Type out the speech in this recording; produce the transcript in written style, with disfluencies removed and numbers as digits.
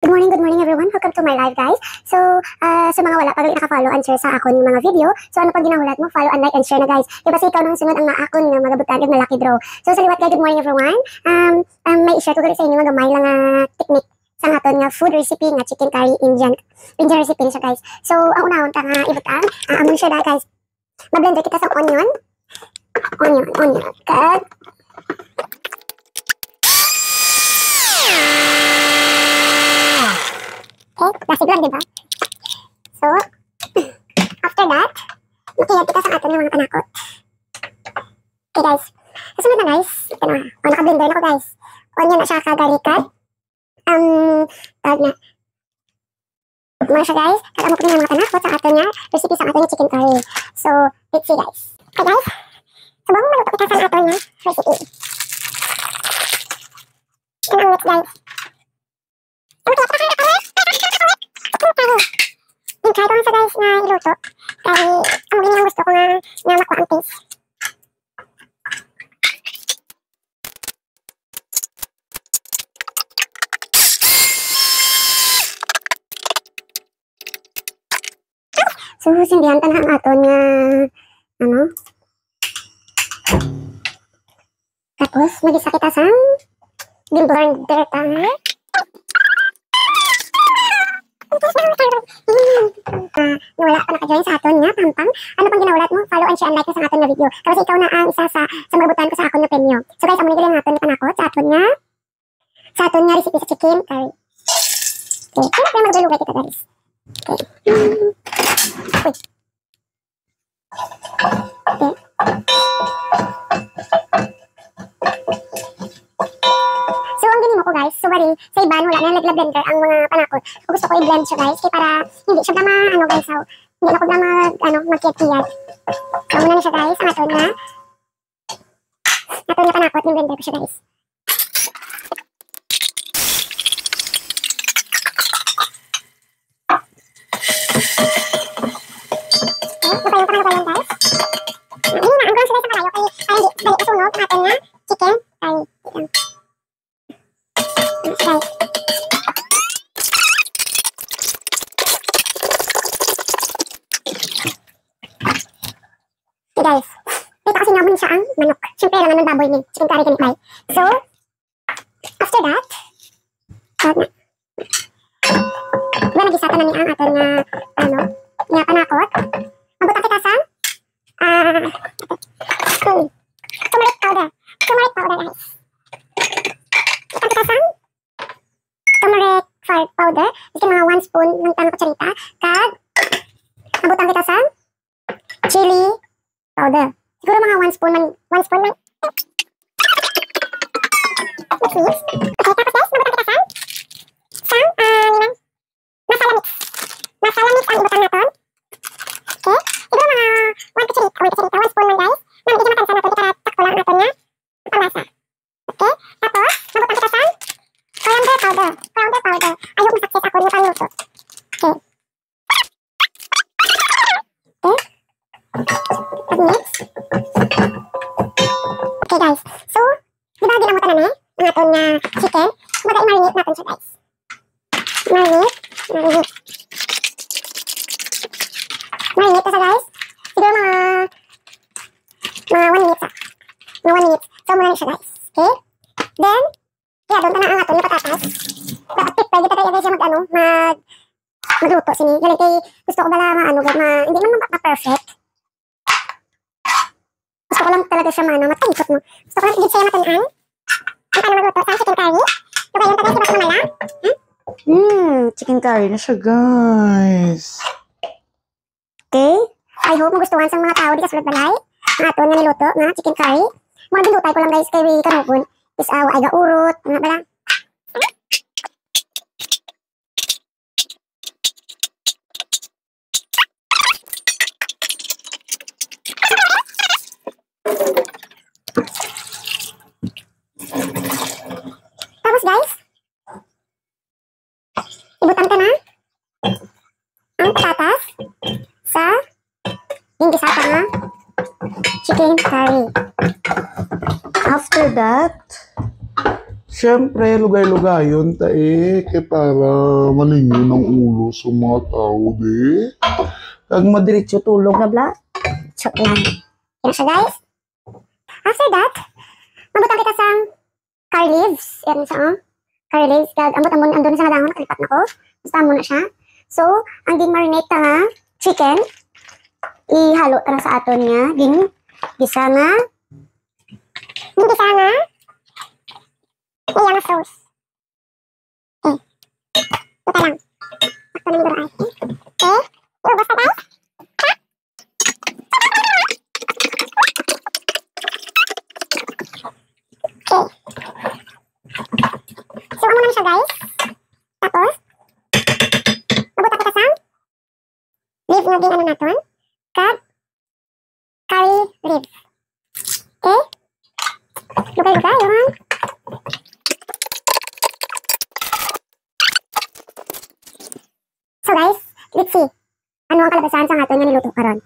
Good morning everyone. Welcome to my live guys. So, sa mga wala pa rin naka-follow and share sa akon yung mga video. So, ano pag ginahulat mo, follow and like and share na guys. Diba si ikaw nang sunod ang naakon nga magabutagag na lucky draw. So, sa liwat guys, good morning everyone. May i-share ko sa inyo nga gamay lang technique sa aton nga food recipe nga chicken curry Indian recipe siya guys. So, ang unahon ta nga ibutan, amon siya guys. Mablender kita sa onion. Cut. Okay, plastic lang, diba? So, after that, makiyag kita sa atin ng mga panakot. Okay, guys. Kasunod na, guys. Ito na. Naka-blender na ko, guys. Onion na siya kagalikat. Tawag na. Mga siya, guys. Kagamo ko ng mga panakot sa atin niya. Recipe sa atin niya chicken curry. So, let's see, guys. Okay, guys. So, bago maluto kita sa atin niya recipe. Ito na ang next, guys. Try ko nga sa guys na iluto. Kaya ang maging ang gusto ko na makuha ang taste. So, sindihan ta na ang aton nga tapos, mag-isa kita sa blender ta nga. Wala pa naka-join sa aton nga, pampang. Ano pang ginaulat mo? Follow and share and like sa aton na video. Kasi ikaw na ang isa sa magabutan ko sa akon nga premyo. So guys, amo ni galing naton ni panakot sa aton nga recipe sa chicken curry. Okay, kaya magluluway kita guys. Okay. Uy. Okay. So, ang gini mo ko guys, so bali, sa iban, wala na nagla-blender ang mga panakot. Kung gusto ko i-blend siya guys, kaya para hindi siya na guys, so, hindi na ko na magkiyat-kiyat. So, muna na siya guys, ang aton na panakot, yung blender ko siya guys. Okay, napayon guys. Hindi na, ang gawin siya guys sa malayo, kaya hindi, balik kasunog, ang aton na chicken curry. Guys. Okay guys, dito kasi naman siya ang manok. Siyempre lang naman baboy ni chicken curry ganit. So, after that, diba nag-isata na niya ang aton nga panakot. Mabutan kita sa turmeric powder. Turmeric powder guys. Mabutan kita sa turmeric powder. Kasi mga 1 spoon ng tanong kutsarita. Kag, mabutan kita sa chili powder. Siguro mga 1 spoon man. 1 spoon man. Let's mix. Okay, tapos guys, mabutan kita sa masala mix. Masala mix ang ibutan natin. Okay, siguro mga 1 kutsarita, 1 spoon man guys. Nang hindi matansa natin para takpo lang natin niya pamasa. Okay, tapos mabutan kita sa coriander powder. Coriander powder. Ayok masakses ako niya pangluto. Okay. Okay. Pag-mix. Okay guys. So, diba ginamutan na ang aton nga chicken? Maga-i-marinate natin siya guys. Marinate to sa guys. Siguro mga 1 minute sa. Mga 1 minute. So, muna siya guys. Okay. Then, doon ka na ang aton yung patatas. Dapat prepare kita tayo guys siya magluto sini. Galing kay gusto ko bala hindi man ma-perfect. Gusto ko lang talaga siya matalikot mo. Gusto ko lang igit siya matanaan. Ang paano magluto sa chicken curry. So kayo yung tagay si Basta Mamala. Chicken curry na siya guys. Okay. I hope magustuhan sa mga tao di kasulod balay. Ang aton nga niluto nga chicken curry. Mga binutay ko lang guys kay kanugon. Is ay gaurot, mga bala. Tapos guys, ibutan ka na ang patatas sa gingisata nga chicken curry. After that, Siyempre, lugay-lugayon, tae, kay para malingin ang ulo sa mga tao, be. Kag madiretso tulog na bla. Choke lang. Yan siya, guys. After that, mabutang kita sa curry leaves. Yan siya, oh. Curry leaves. Kag ambot-ambon, andun sa nadangon, nakalipat na ko. Basta mo na siya. So, ang din marinate ka nga, chicken, ihalo ka na sa aton niya. Din, gisa nga. Din gisa nga. Iyan na sauce. Ito lang. Takto na liguro ay. Ubos na guys. So, ano na siya guys. Tapos, mabuta kita sa leaf nga din ano naton. Kag curry leaf. Okay? Lugay-lugay yun. So guys, let's see. Ano ang kalabasan sa aton nga niluto karon.